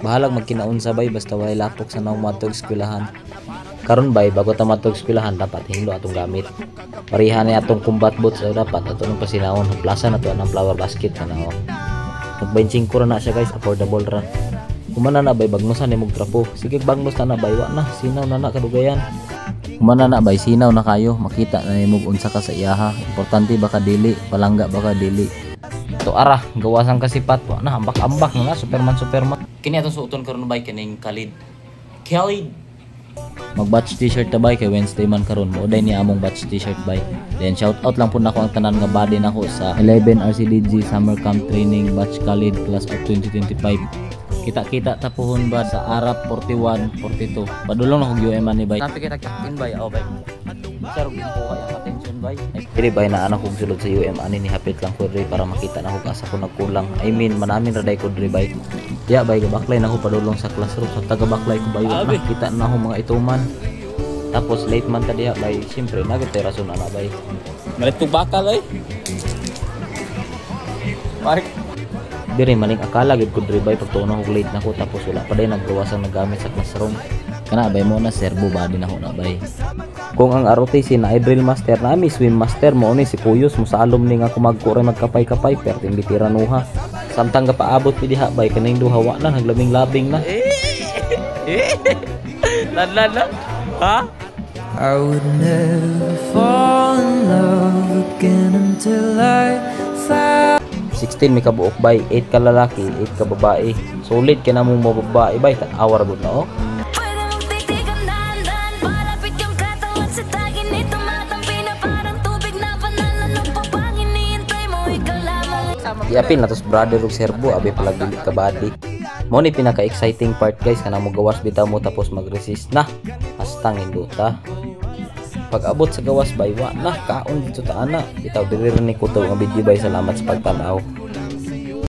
Bahalag magkinaunsa bay basta walay lapok sa naong matog eskwelahan. Karon bay bago ta matog eskwelahan dapat hinlo atong gamit. Parihan ni atong combat boots o dapat atong pasinawon plaza na to ang flower basket na. Nag-25 ra na siya guys, affordable ra. Kumana na bay bagnosan ni mog trapo. Sige bagnos na bay wa na sinaw na kadugayan. Kumana na bay sinaw na kayo, makita na nimo unsa ka sa iyaha. Importante baka dili, palangga baka dili. To ara, gawasan ka sipat wa na ambak-ambak na Superman. Kini atong suoton karon bay kining Khalid. Mag-batch t-shirt ta bay kay Wednesday man karon mo day ni among batch t-shirt bay. Then shout out lang po nako ang tanan nga body nako sa 11 RCDG Summer Camp Training Batch Khalid Class of 2025. Kita-kita tapuhon ba sa Arap 41, 42. Padulong na kog UM ani bay. Sampai kita in bay aw bay. Sir ko kaya attention bay. Dili bay na ana kog sulod sa UM ani ni hapit lang ko dre para makita na kog asa ko nagkulang. I mean manamin ra day ko dre bay. Ya bay baklay na ko padulong sa classroom sa taga baklay ko bay. Nakita na ako mga ituman. Tapos late man ta diha bay. Syempre nagay rason ana bay. Malit to bakal ay. Parik dire maling akala gid ko dre bay pagtuon ko late nako tapos wala pa day naggawasan nagamit sa classroom. Kana bay mo na servo body na ko na bay. Kung ang ROTC na drill master nami swim master mo ni si Kuyos mo sa alum ni nga kumagkore magkapay-kapay perting bitiranuha. Samtang gapaabot pi diha bay kaning duha wa na naglabing-labing na. Lan. Ha? I would never fall in love again until I found 16 may kabuok bay, 8 ka lalaki, 8 ka babae. Solid ka na mong mababae bay, awar bud na oh. Iapin na tos brother ug serbo abi pala dili ka body. Mo ni pinaka-exciting part guys kana mo gawas bitaw mo tapos mag-resist na. Hastang induta. Pag abot sa gawas bay wa na kaon dito ta ana. Bitaw diri ni ko to nga video bay salamat sa pagtanaw.